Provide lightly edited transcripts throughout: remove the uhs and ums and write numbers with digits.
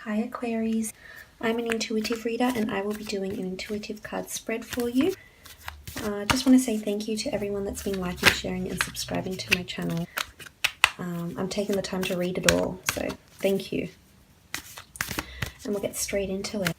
Hi Aquarius, I'm an intuitive reader and I will be doing an intuitive card spread for you. Just want to say thank you to everyone that's been liking, sharing and subscribing to my channel. I'm taking the time to read it all, so thank you. And we'll get straight into it.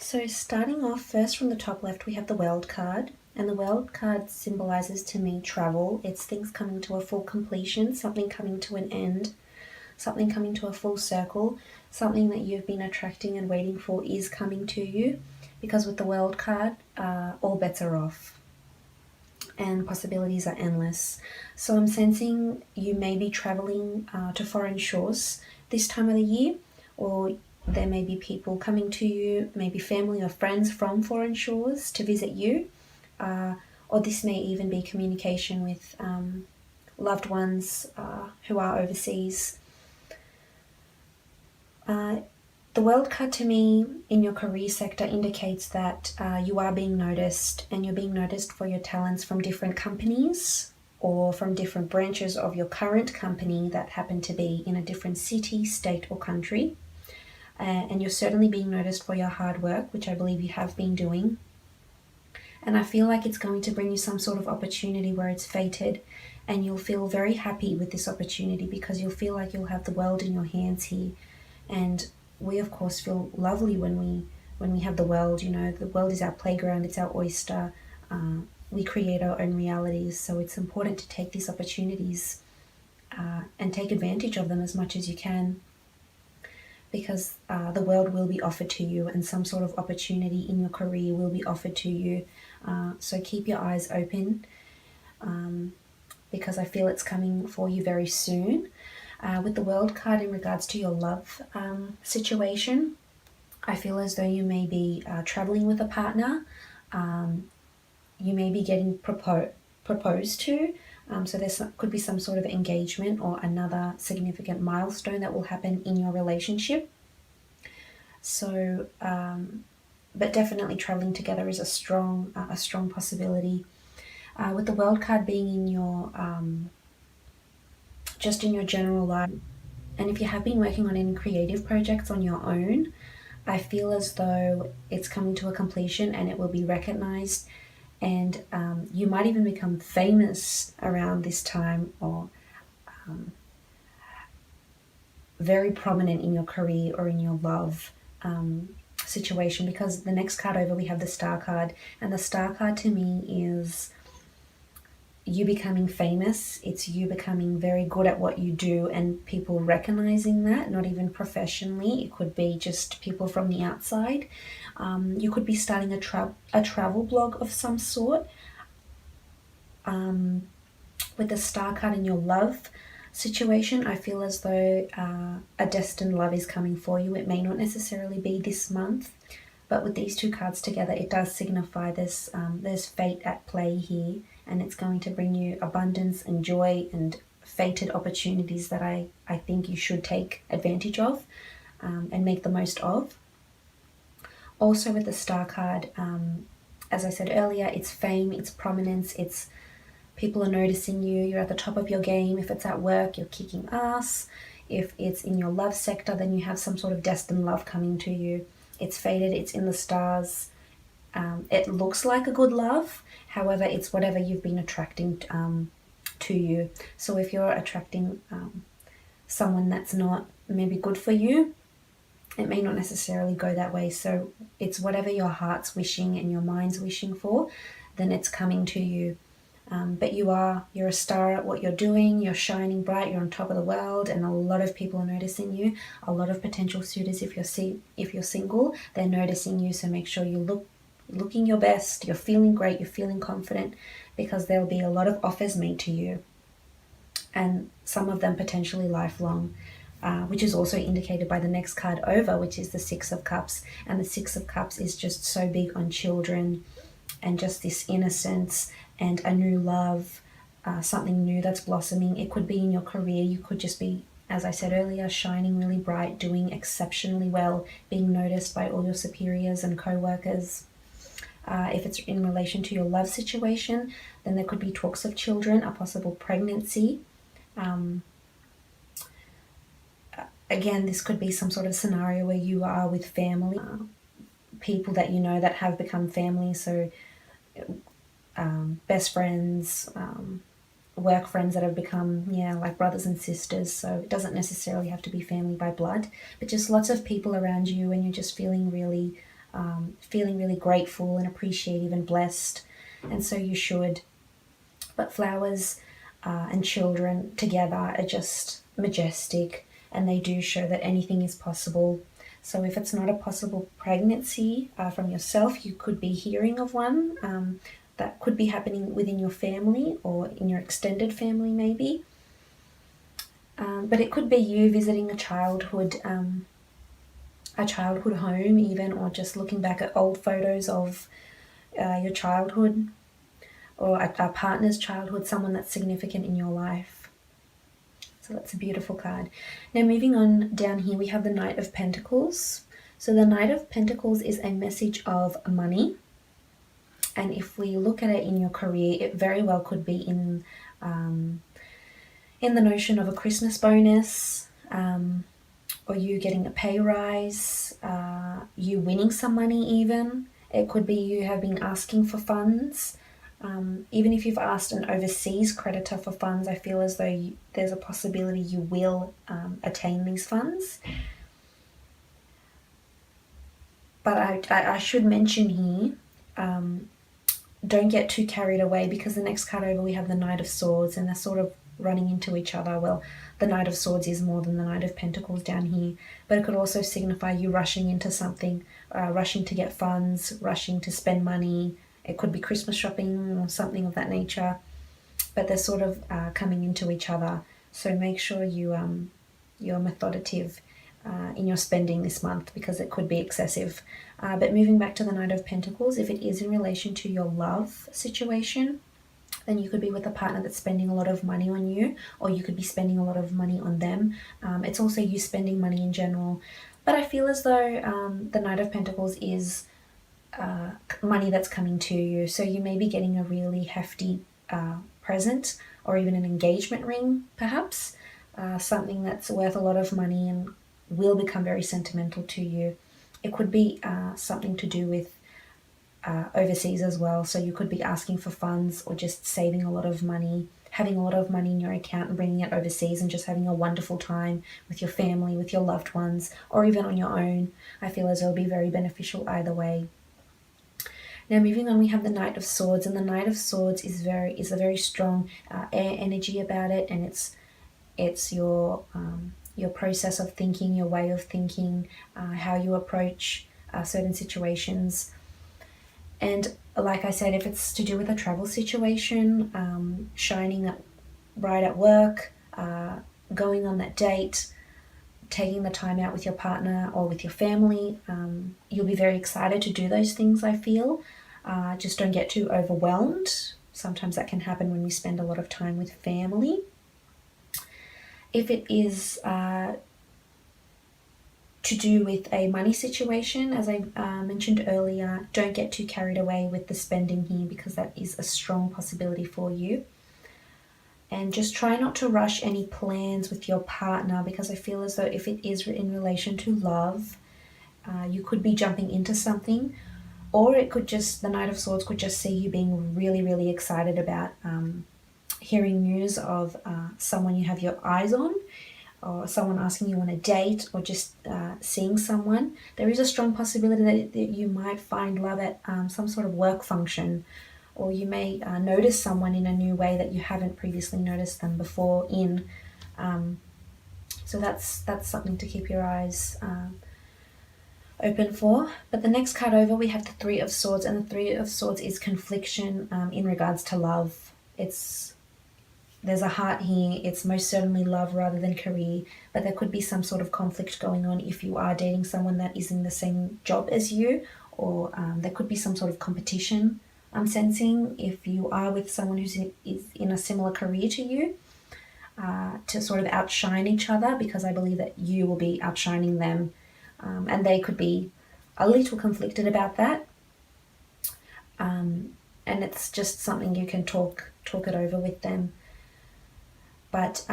So starting off first from the top left, we have the World card. And the World card symbolizes to me travel. It's things coming to a full completion, something coming to an end, something coming to a full circle, something that you've been attracting and waiting for is coming to you. Because with the World card, all bets are off and possibilities are endless. So I'm sensing you may be traveling to foreign shores this time of the year, or there may be people coming to you, maybe family or friends from foreign shores to visit you, or this may even be communication with loved ones who are overseas. The World card to me in your career sector indicates that you are being noticed, and you're being noticed for your talents from different companies or from different branches of your current company that happen to be in a different city, state or country. And you're certainly being noticed for your hard work, which I believe you have been doing. And I feel like it's going to bring you some sort of opportunity where it's fated, and you'll feel very happy with this opportunity because you'll feel like you'll have the world in your hands here. And we of course feel lovely when we have the world. You know, the world is our playground, it's our oyster. We create our own realities, so it's important to take these opportunities and take advantage of them as much as you can, because the world will be offered to you and some sort of opportunity in your career will be offered to you. So keep your eyes open because I feel it's coming for you very soon. With the World card in regards to your love situation, I feel as though you may be traveling with a partner. You may be getting proposed to. So could be some sort of engagement or another significant milestone that will happen in your relationship. So, but definitely traveling together is a strong possibility. With the World card being in your just in your general life, and if you have been working on any creative projects on your own, I feel as though it's coming to a completion and it will be recognized. And you might even become famous around this time, or very prominent in your career or in your love situation, because the next card over we have the Star card, and the Star card to me is you becoming famous. It's you becoming very good at what you do and people recognizing that, not even professionally. It could be just people from the outside. You could be starting a travel blog of some sort. With the Star card in your love situation, I feel as though a destined love is coming for you. It may not necessarily be this month, but with these two cards together, it does signify this. There's fate at play here, and it's going to bring you abundance and joy and fated opportunities that I think you should take advantage of and make the most of. Also with the Star card, as I said earlier, it's fame, it's prominence, it's people are noticing you, you're at the top of your game. If it's at work, you're kicking ass. If it's in your love sector, then you have some sort of destined love coming to you. It's fated, it's in the stars. It looks like a good love, however, it's whatever you've been attracting to you. So if you're attracting someone that's not maybe good for you, it may not necessarily go that way. So it's whatever your heart's wishing and your mind's wishing for, then it's coming to you. But you're a star at what you're doing, you're shining bright, you're on top of the world, and a lot of people are noticing you. A lot of potential suitors, if you're single, they're noticing you, so make sure you looking your best, you're feeling great, you're feeling confident, because there'll be a lot of offers made to you, and some of them potentially lifelong. which is also indicated by the next card over, which is the Six of Cups. And the Six of Cups is just so big on children and just this innocence and a new love, something new that's blossoming. It could be in your career. You could just be, as I said earlier, shining really bright, doing exceptionally well, being noticed by all your superiors and co-workers. If it's in relation to your love situation, then there could be talks of children, a possible pregnancy. Again, this could be some sort of scenario where you are with family, people that you know that have become family, so best friends, work friends that have become, like brothers and sisters. So it doesn't necessarily have to be family by blood, but just lots of people around you, and you're just feeling really grateful and appreciative and blessed. And so you should. But flowers and children together are just majestic, and they do show that anything is possible. So if it's not a possible pregnancy from yourself, you could be hearing of one that could be happening within your family or in your extended family maybe. But it could be you visiting a childhood home even, or just looking back at old photos of your childhood, or a partner's childhood, someone that's significant in your life. So that's a beautiful card. Now moving on down here, we have the Knight of Pentacles. So the Knight of Pentacles is a message of money. And if we look at it in your career, it very well could be in the notion of a Christmas bonus, or you getting a pay rise, you winning some money even. It could be you have been asking for funds. Even if you've asked an overseas creditor for funds, I feel as though there's a possibility you will attain these funds. But I should mention here, don't get too carried away, because the next card over we have the Knight of Swords, and they're sort of running into each other. Well, the Knight of Swords is more than the Knight of Pentacles down here, but it could also signify you rushing into something, rushing to get funds, rushing to spend money. It could be Christmas shopping or something of that nature, but they're sort of coming into each other. So make sure you're methodical in your spending this month, because it could be excessive. But moving back to the Knight of Pentacles, if it is in relation to your love situation, then you could be with a partner that's spending a lot of money on you, or you could be spending a lot of money on them. It's also you spending money in general. But I feel as though the Knight of Pentacles is money that's coming to you. So you may be getting a really hefty present, or even an engagement ring perhaps, something that's worth a lot of money and will become very sentimental to you. It could be something to do with overseas as well. So you could be asking for funds, or just saving a lot of money, having a lot of money in your account and bringing it overseas, and just having a wonderful time with your family, with your loved ones, or even on your own. I feel as it'll be very beneficial either way. Now moving on, we have the Knight of Swords, and the Knight of Swords is a very strong air energy about it, and it's your process of thinking, your way of thinking, how you approach certain situations. And like I said, if it's to do with a travel situation, shining bright at work, going on that date, taking the time out with your partner or with your family, you'll be very excited to do those things, I feel. Just don't get too overwhelmed. Sometimes that can happen when we spend a lot of time with family. If it is to do with a money situation, as I mentioned earlier, don't get too carried away with the spending here, because that is a strong possibility for you. And just try not to rush any plans with your partner, because I feel as though if it is in relation to love, you could be jumping into something, or it could just, the Knight of Swords could just see you being really, really excited about hearing news of someone you have your eyes on, or someone asking you on a date, or just seeing someone. There is a strong possibility that you might find love at some sort of work function, or you may notice someone in a new way that you haven't previously noticed them before in. So that's something to keep your eyes open for. But the next card over, we have the Three of Swords, and the Three of Swords is confliction in regards to love. there's a heart here. It's most certainly love rather than career, but there could be some sort of conflict going on if you are dating someone that is in the same job as you, or there could be some sort of competition I'm sensing if you are with someone is in a similar career to you, to sort of outshine each other, because I believe that you will be outshining them, and they could be a little conflicted about that. And it's just something you can talk it over with them. But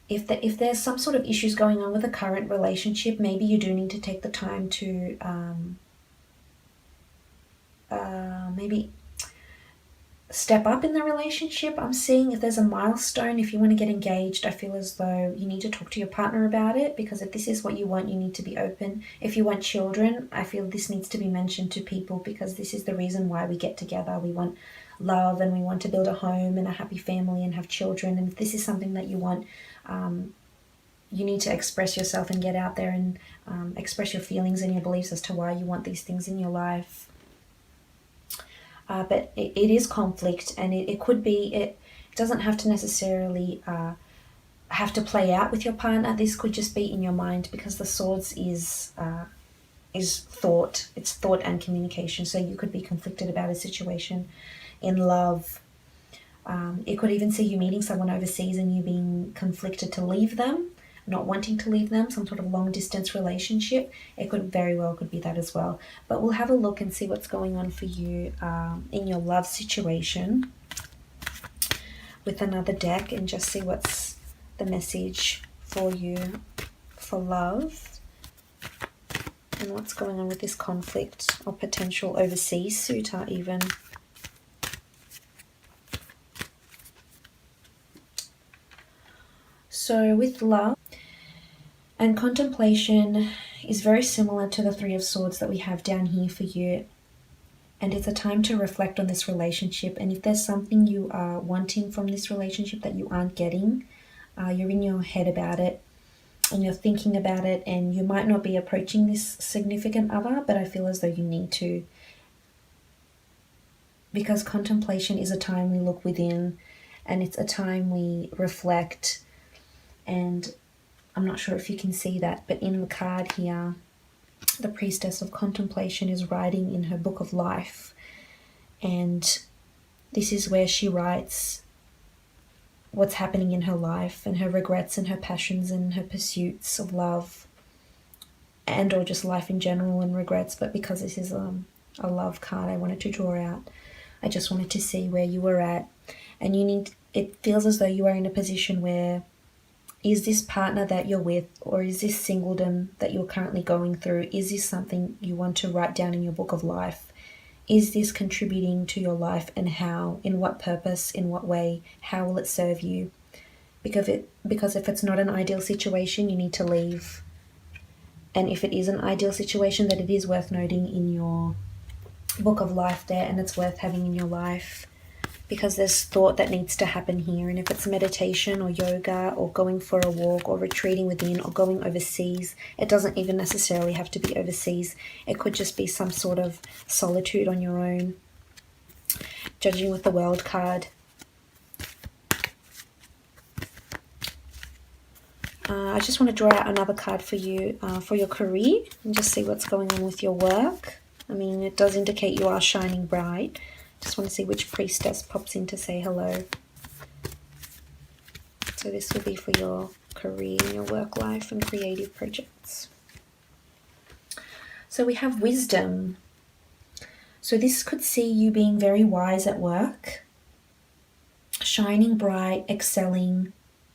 if there's some sort of issues going on with the current relationship, maybe you do need to take the time to maybe step up in the relationship. I'm seeing if there's a milestone, if you want to get engaged, I feel as though you need to talk to your partner about it, because if this is what you want, you need to be open. If you want children, I feel this needs to be mentioned to people, because this is the reason why we get together. We want love, and we want to build a home and a happy family and have children. And if this is something that you want, you need to express yourself and get out there and express your feelings and your beliefs as to why you want these things in your life. But it is conflict, and it could be, it doesn't have to necessarily have to play out with your partner. This could just be in your mind, because the swords is thought. It's thought and communication. So you could be conflicted about a situation in love. It could even see you meeting someone overseas and you being conflicted to leave them, not wanting to leave them, some sort of long distance relationship. It could very well could be that as well. But we'll have a look and see what's going on for you in your love situation with another deck, and just see what's the message for you for love, and what's going on with this conflict or potential overseas suitor even. So with love and contemplation is very similar to the Three of Swords that we have down here for you. And it's a time to reflect on this relationship. And if there's something you are wanting from this relationship that you aren't getting, you're in your head about it and you're thinking about it, and you might not be approaching this significant other, but I feel as though you need to. Because contemplation is a time we look within, and it's a time we reflect. And I'm not sure if you can see that, but in the card here, the Priestess of Contemplation is writing in her book of life. And this is where she writes what's happening in her life, and her regrets and her passions and her pursuits of love, and or just life in general and regrets. But because this is a love card, I wanted to draw out. I just wanted to see where you were at. And it feels as though you are in a position where, is this partner that you're with, or is this singledom that you're currently going through, is this something you want to write down in your book of life? Is this contributing to your life, and how, in what purpose, in what way, how will it serve you? Because if it's not an ideal situation, you need to leave. And if it is an ideal situation, that it is worth noting in your book of life there, and it's worth having in your life. Because there's thought that needs to happen here. And if it's meditation or yoga or going for a walk or retreating within or going overseas, it doesn't even necessarily have to be overseas. It could just be some sort of solitude on your own. Judging with the World card. I just want to draw out another card for you for your career, and just see what's going on with your work. I mean, it does indicate you are shining bright. Just want to see which priestess pops in to say hello. So this will be for your career and your work life and creative projects. So we have wisdom. So this could see you being very wise at work, shining bright, excelling,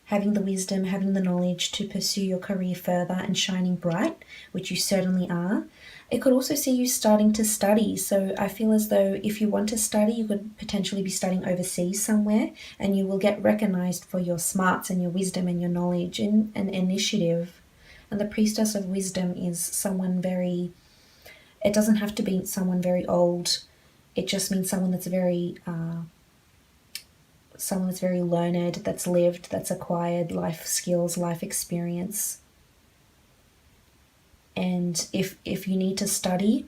having the wisdom, having the knowledge to pursue your career further and shining bright, which you certainly are. It could also see you starting to study. So I feel as though if you want to study, you could potentially be studying overseas somewhere, and you will get recognized for your smarts and your wisdom and your knowledge and initiative. And the Priestess of Wisdom is someone very, it doesn't have to be someone very old. It just means someone that's very learned, that's lived, that's acquired life skills, life experience. And if you need to study,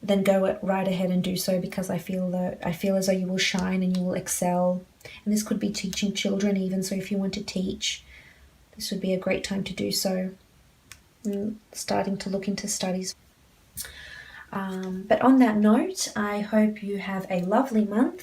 then go right ahead and do so, because I feel as though you will shine and you will excel. And this could be teaching children even, so if you want to teach, this would be a great time to do so. Starting to look into studies. But on that note, I hope you have a lovely month.